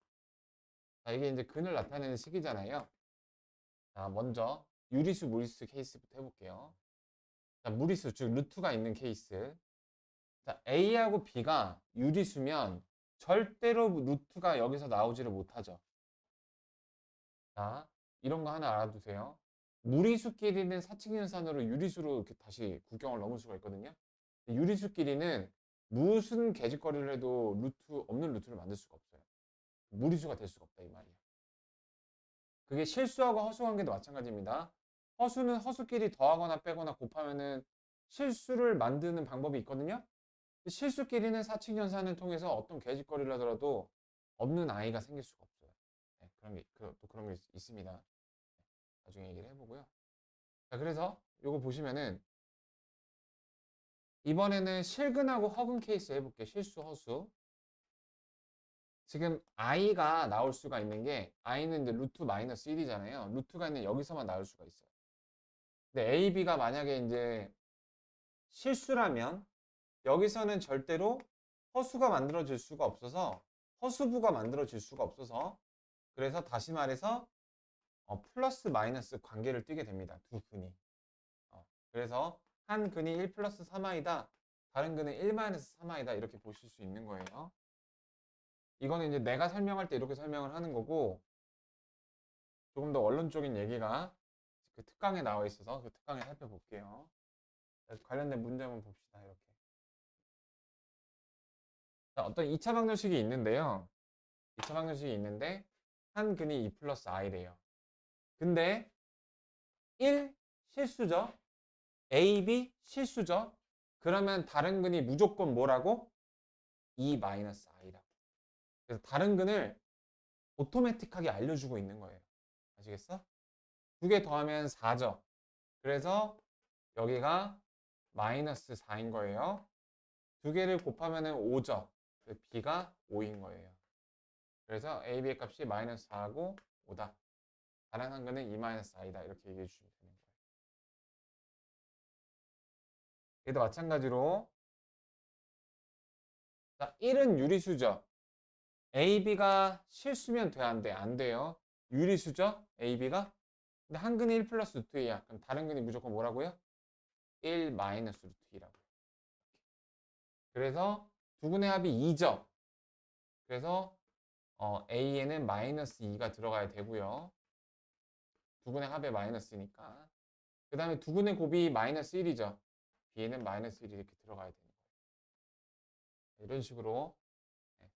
자, 이게 이제 근을 나타내는 식이잖아요. 자, 먼저 유리수, 무리수 케이스부터 해볼게요. 자, 무리수, 즉 루트가 있는 케이스. 자, a하고 b가 유리수면 절대로 루트가 여기서 나오지를 못하죠. 자, 이런 거 하나 알아두세요. 무리수끼리는 사칙연산으로 유리수로 이렇게 다시 국경을 넘을 수가 있거든요. 유리수끼리는 무슨 계집거리를 해도 없는 루트를 만들 수가 없어요. 무리수가 될 수가 없다 이 말이에요. 그게 실수하고 허수 관계도 마찬가지입니다. 허수는 허수끼리 더하거나 빼거나 곱하면은 실수를 만드는 방법이 있거든요. 실수끼리는 사칙연산을 통해서 어떤 계집거리를 하더라도 없는 아이가 생길 수가 없어요. 네, 또 그런 게 있습니다. 나중에 얘기를 해보고요. 자, 그래서 요거 보시면은 이번에는 실근하고 허근 케이스 해볼게요. 실수, 허수. 지금 i가 나올 수가 있는 게 i는 이제 루트 마이너스 1이잖아요. 루트가 있는 여기서만 나올 수가 있어요. 근데 a, b가 만약에 이제 실수라면 여기서는 절대로 허수가 만들어질 수가 없어서 허수부가 만들어질 수가 없어서 그래서 다시 말해서 플러스 마이너스 관계를 띠게 됩니다. 두 근이. 그래서 한 근이 1 플러스 3i다. 다른 근은 1 마이너스 3i다. 이렇게 보실 수 있는 거예요. 이거는 이제 내가 설명할 때 이렇게 설명을 하는 거고 조금 더 원론적인 얘기가 그 특강에 나와 있어서 그 특강에 살펴볼게요. 관련된 문제 한번 봅시다. 이렇게. 자, 어떤 2차 방정식이 있는데요. 2차 방정식이 있는데 한 근이 2 플러스 i래요. 근데 1 실수죠. A, B 실수죠. 그러면 다른 근이 무조건 뭐라고? 2 마이너스 i라고. 그래서 다른 근을 오토매틱하게 알려주고 있는 거예요. 아시겠어? 두 개 더하면 4죠. 그래서 여기가 마이너스 4인 거예요. 두 개를 곱하면 5죠. b가 5인 거예요. 그래서 a, b의 값이 마이너스 4하고 5다. 다른 한 근은 2 마이너스 i다. 이렇게 얘기해 주시면 되는 거예요. 얘도 마찬가지로 자, 1은 유리수죠. a, b가 실수면 돼, 안 돼? 안 돼요. 유리수죠? a, b가. 근데 한 근이 1 플러스 루트 2야. 그럼 다른 근이 무조건 뭐라고요? 1 마이너스 루트 2라고. 그래서 두 근의 합이 2죠. 그래서 a에는 마이너스 2가 들어가야 되고요. 두 근의 합에 마이너스니까. 그 다음에 두 근의 곱이 마이너스 1이죠. b에는 마이너스 1이 이렇게 들어가야 되는 거예요. 이런 식으로 네,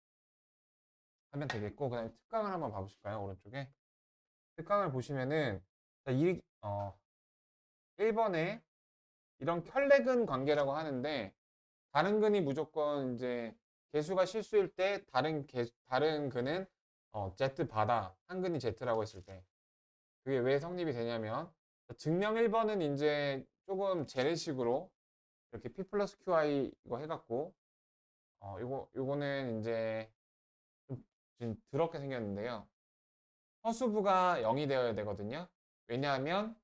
하면 되겠고 그 다음에 특강을 한번 봐보실까요? 오른쪽에. 특강을 보시면은 1번에 이런 켤레근 관계라고 하는데 다른 근이 무조건 이제 개수가 실수일 때 다른 근은 Z 바다 한 근이 Z라고 했을 때 그게 왜 성립이 되냐면 증명 1번은 이제 조금 재래식으로 이렇게 P 플러스 QI 이거 해갖고 요거는 이제 좀 더럽게 생겼는데요. 허수부가 0이 되어야 되거든요. 왜냐하면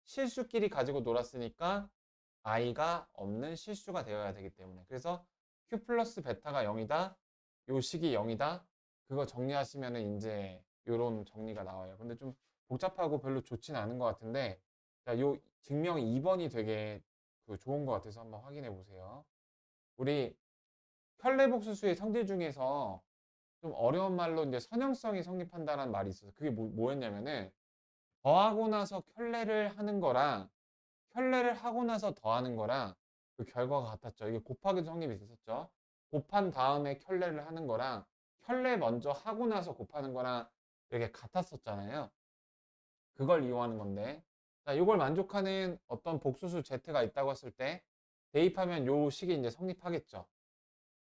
실수끼리 가지고 놀았으니까 i가 없는 실수가 되어야 되기 때문에. 그래서 q 플러스 베타가 0이다. 요 식이 0이다. 그거 정리하시면은 이제 요런 정리가 나와요. 근데 좀 복잡하고 별로 좋진 않은 것 같은데, 자, 요 증명 2번이 되게 그 좋은 것 같아서 한번 확인해 보세요. 우리 켤레복수수의 성질 중에서 좀 어려운 말로 이제 선형성이 성립한다는 말이 있어서 그게 뭐였냐면은 더하고 나서 켤레를 하는 거랑 켤레를 하고 나서 더하는 거랑 그 결과가 같았죠. 이게 곱하기도 성립이 됐었죠. 곱한 다음에 켤레를 하는 거랑 켤레 먼저 하고 나서 곱하는 거랑 이렇게 같았었잖아요. 그걸 이용하는 건데, 자, 이걸 만족하는 어떤 복수수 z가 있다고 했을 때 대입하면 요 식이 이제 성립하겠죠.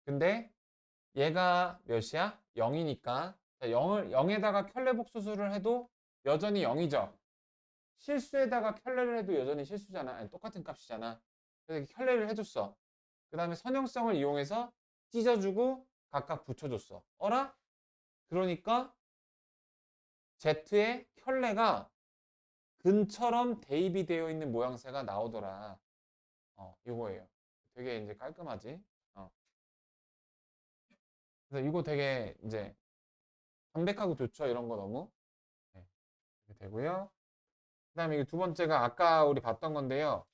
근데 얘가 몇이야? 0이니까 0에다가 켤레 복수수를 해도 여전히 0이죠. 실수에다가 켤레를 해도 여전히 실수잖아. 아니, 똑같은 값이잖아. 그래서 켤레를 해줬어. 그 다음에 선형성을 이용해서 찢어주고 각각 붙여줬어. 어라? 그러니까 Z의 켤레가 근처럼 대입이 되어 있는 모양새가 나오더라. 이거예요. 되게 이제 깔끔하지? 어. 그래서 이거 되게 이제 담백하고 좋죠. 이런 거 너무. 네, 이렇게 되고요. 그 다음에 두 번째가 아까 우리 봤던 건데요.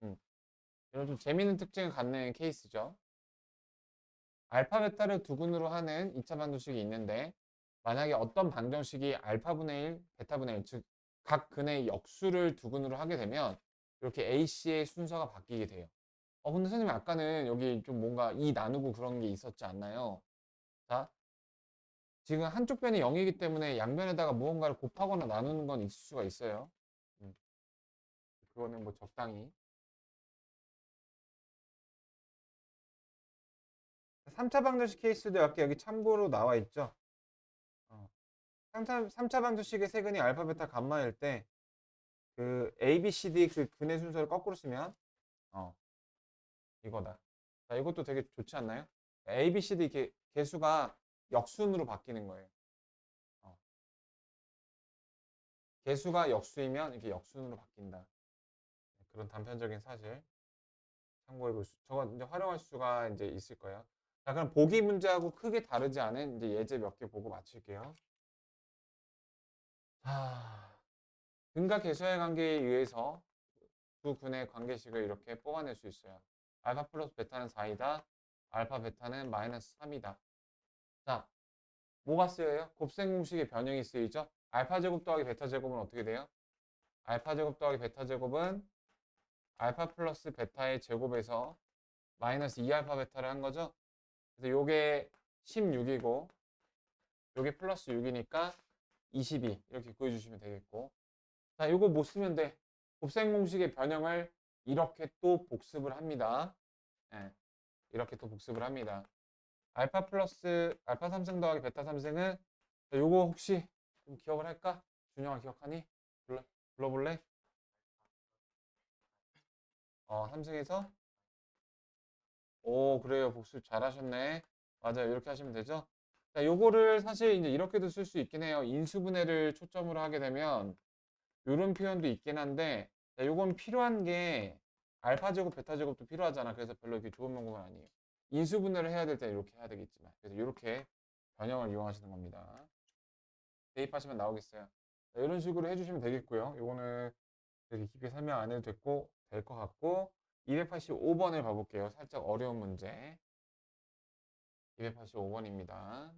음, 이런 좀 재미있는 특징을 갖는 케이스죠. 알파, 베타를 두 근으로 하는 2차 방정식이 있는데 만약에 어떤 방정식이 알파분의 1, 베타분의 1, 즉 각 근의 역수를 두 근으로 하게 되면 이렇게 AC의 순서가 바뀌게 돼요. 근데 선생님 아까는 여기 좀 뭔가 2 나누고 그런 게 있었지 않나요? 자, 지금 한쪽 변이 0이기 때문에 양변에다가 무언가를 곱하거나 나누는 건 있을 수가 있어요. 음, 그거는 뭐 적당히. 3차 방정식 케이스도 여기 참고로 나와 있죠. 3차 방정식의 세근이 알파, 베타, 감마일 때 그 A, B, C, D 그 근의 순서를 거꾸로 쓰면 어, 이거다. 자, 이것도 되게 좋지 않나요? A, B, C, D 개수가 역순으로 바뀌는 거예요. 어, 개수가 역수이면 이렇게 역순으로 바뀐다. 그런 단편적인 사실 참고해 볼 수. 저거 이제 활용할 수가 이제 있을 거예요. 자, 그럼 보기 문제하고 크게 다르지 않은 이제 예제 몇 개 보고 마칠게요. 자, 근과 계수의 관계에 의해서 두 근의 관계식을 이렇게 뽑아낼 수 있어요. 알파 플러스 베타는 4이다. 알파 베타는 마이너스 3이다. 자, 뭐가 쓰여요? 곱셈 공식의 변형이 쓰이죠? 알파 제곱 더하기 베타 제곱은 어떻게 돼요? 알파 제곱 더하기 베타 제곱은 알파 플러스 베타의 제곱에서 마이너스 2알파 베타를 한 거죠? 그래서 요게 16이고 요게 플러스 6이니까 22 이렇게 구해주시면 되겠고, 자, 요거 못 쓰면 돼. 곱셈 공식의 변형을 이렇게 또 복습을 합니다. 예, 이렇게 또 복습을 합니다. 알파 플러스 알파 3승 더하기 베타 3승은 요거 혹시 좀 기억을 할까? 준영아 기억하니? 불러볼래? 3승에서 오, 그래요. 복습 잘하셨네. 맞아요. 이렇게 하시면 되죠. 자, 요거를 사실 이제 이렇게도 쓸 수 있긴 해요. 인수분해를 초점으로 하게 되면 요런 표현도 있긴 한데, 자, 요건 필요한 게 알파 제곱, 베타 제곱도 필요하잖아. 그래서 별로 이렇게 좋은 명목은 아니에요. 인수분해를 해야 될 때 이렇게 해야 되겠지만. 그래서 이렇게 변형을 이용하시는 겁니다. 대입하시면 나오겠어요. 자, 이런 식으로 해주시면 되겠고요. 요거는 되게 깊게 설명 안 해도 됐고, 될 것 같고, 285번을 봐볼게요. 살짝 어려운 문제. 285번입니다.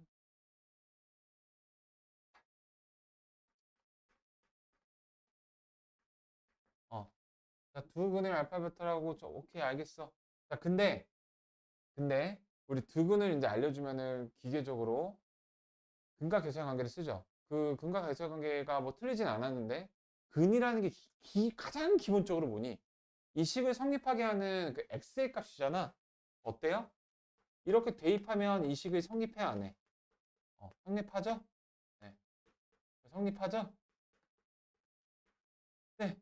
자, 두 근을 알파 베타라고 오케이 알겠어. 자, 근데 우리 두 근을 이제 알려주면은 기계적으로 근과 계수의 관계를 쓰죠. 그 근과 계수의 관계가 뭐 틀리진 않았는데 근이라는 게 가장 기본적으로 뭐니? 이 식을 성립하게 하는 그 x의 값이잖아. 어때요? 이렇게 대입하면 이 식을 성립해 안 해? 성립하죠? 네. 성립하죠? 네.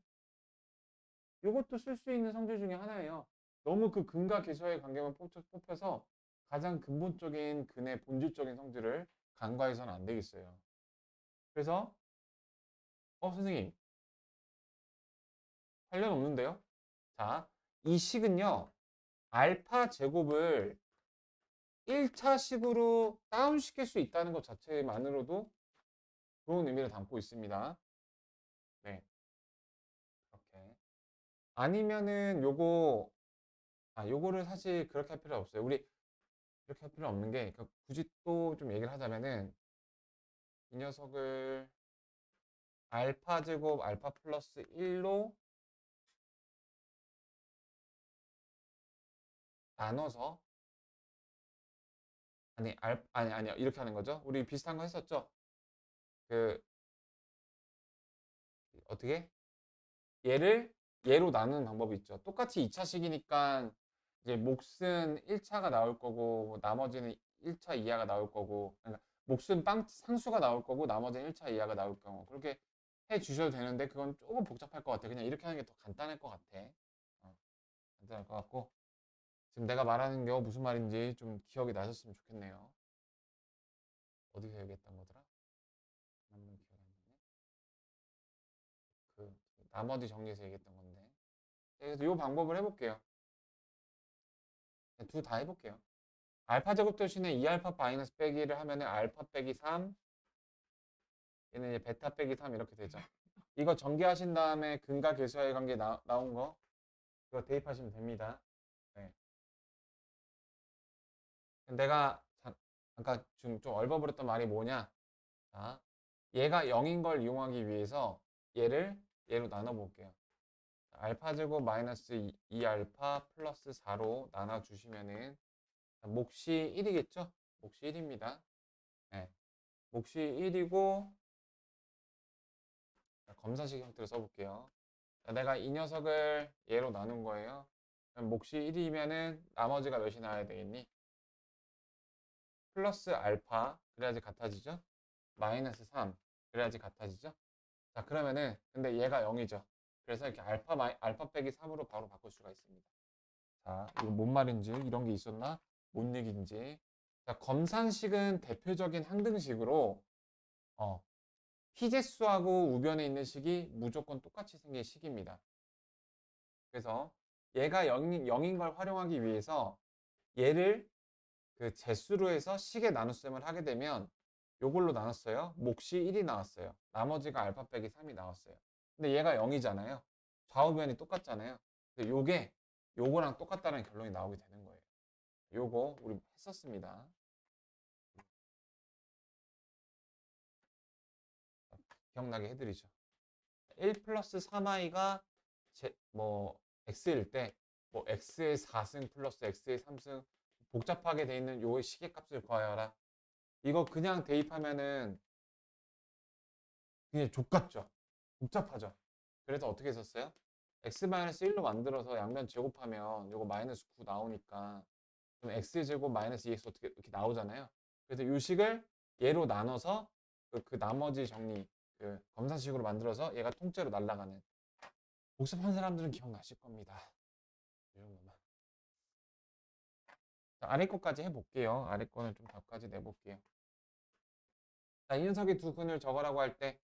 이것도 쓸 수 있는 성질 중에 하나예요. 너무 그 근과 계수의 관계만 뽑혀서 가장 근본적인 근의 본질적인 성질을 간과해서는 안 되겠어요. 그래서 선생님 관련 없는데요? 자, 이 식은요, 알파 제곱을 1차식으로 다운시킬 수 있다는 것 자체만으로도 좋은 의미를 담고 있습니다. 네, 그렇게. 아니면은 요거를 사실 그렇게 할 필요 없어요. 우리 그렇게 할 필요 없는 게, 그러니까 굳이 또 좀 얘기를 하자면은, 이 녀석을 알파 제곱 알파 플러스 1로 나눠서, 아니요. 이렇게 하는 거죠. 우리 비슷한 거 했었죠? 그, 어떻게? 얘로 나누는 방법이 있죠. 똑같이 2차식이니까 이제 몫은 1차가 나올 거고 뭐 나머지는 1차 이하가 나올 거고, 그러니까 몫은 상수가 나올 거고 나머지는 1차 이하가 나올 경우 그렇게 해 주셔도 되는데, 그건 조금 복잡할 것 같아. 그냥 이렇게 하는 게 더 간단할 것 같아. 간단할 것 같고, 지금 내가 말하는 게 무슨 말인지 좀 기억이 나셨으면 좋겠네요. 어디서 얘기했던 거더라? 한번 기억이 안 나네. 그 나머지 정리해서 얘기했던 건데. 그래서 이 방법을 해볼게요. 둘 다 해볼게요. 알파 제곱 대신에 2알파 마이너스 빼기를 하면은 알파 빼기 3, 얘는 이제 베타 빼기 3 이렇게 되죠. 이거 전개하신 다음에 근과 계수와의 관계 나온 거 이거 대입하시면 됩니다. 네. 내가 잠깐 좀 얼버무렸던 말이 뭐냐? 자, 얘가 0인 걸 이용하기 위해서 얘로 나눠볼게요. 알파 제곱 마이너스 2알파 플러스 4로 나눠주시면은 몫이 1이겠죠? 몫이 1입니다. 네. 몫이 1이고 검사식 형태로 써볼게요. 내가 이 녀석을 얘로 나눈 거예요. 그럼 몫이 1이면은 나머지가 몇이 나와야 되겠니? 플러스 알파, 그래야지 같아지죠? 마이너스 3, 그래야지 같아지죠? 자, 그러면은 근데 얘가 0이죠. 그래서 이렇게 알파 빼기 3으로 바로 바꿀 수가 있습니다. 자, 이거 뭔 말인지, 이런 게 있었나? 뭔 얘기인지. 자, 검산식은 대표적인 항등식으로 피제수하고 우변에 있는 식이 무조건 똑같이 생긴 식입니다. 그래서 얘가 0인 걸 활용하기 위해서 얘를 그 제수로 해서 식의 나눗셈을 하게 되면 요걸로 나눴어요. 몫이 1이 나왔어요. 나머지가 알파 빼기 3이 나왔어요. 근데 얘가 0이잖아요. 좌우변이 똑같잖아요. 근데 요거랑 똑같다는 결론이 나오게 되는 거예요. 요거 우리 했었습니다. 기억나게 해드리죠. 1 플러스 3i가 x일 때 x의 4승 플러스 x의 3승 복잡하게 돼 있는 요 식의 값을 구하여라. 이거 그냥 대입하면은 그냥 족같죠. 복잡하죠. 그래서 어떻게 썼어요? x-1로 만들어서 양변 제곱하면 요거 마이너스 9 나오니까 그럼 x제곱 마이너스 2x 어떻게 이렇게 나오잖아요. 그래서 요 식을 얘로 나눠서 그 나머지 정리 검사식으로 만들어서 얘가 통째로 날아가는, 복습한 사람들은 기억나실 겁니다. 이 정도만. 자, 아래 거까지 해볼게요. 아래 거는 좀 답까지 내볼게요. 자, 이 녀석이 두 근을 적으라고 할 때,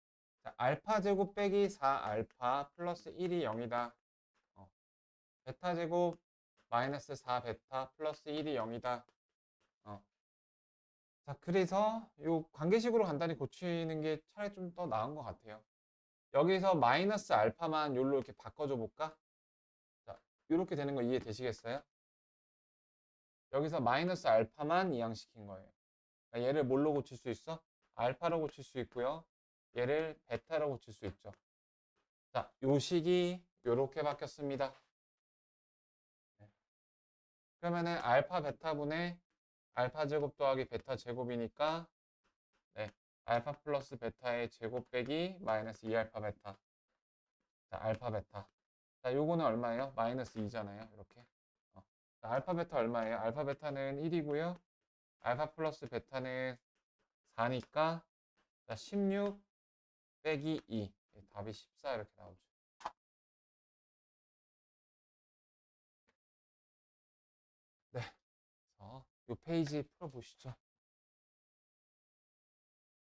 자, 알파 제곱 빼기 4알파 플러스 1이 0이다. 베타 제곱 마이너스 4베타 플러스 1이 0이다. 자, 그래서 요 관계식으로 간단히 고치는 게 차라리 좀 더 나은 것 같아요. 여기서 마이너스 알파만 요로 이렇게 바꿔줘 볼까? 자, 이렇게 되는 거 이해되시겠어요? 여기서 마이너스 알파만 이항시킨 거예요. 그러니까 얘를 뭘로 고칠 수 있어? 알파로 고칠 수 있고요. 얘를 베타로 고칠 수 있죠. 자, 요 식이 요렇게 바뀌었습니다. 네. 그러면은 알파 베타분의 알파 제곱 더하기 베타 제곱이니까 네, 알파 플러스 베타의 제곱 빼기 마이너스 2알파 베타. 자, 알파 베타. 자, 요거는 얼마예요? 마이너스 2잖아요. 이렇게. 자, 알파 베타 얼마예요? 알파 베타는 1이고요. 알파 플러스 베타는 4니까 자, 16 빼기 2. 답이 14 이렇게 나오죠. 네. 그래서 이 페이지 풀어보시죠.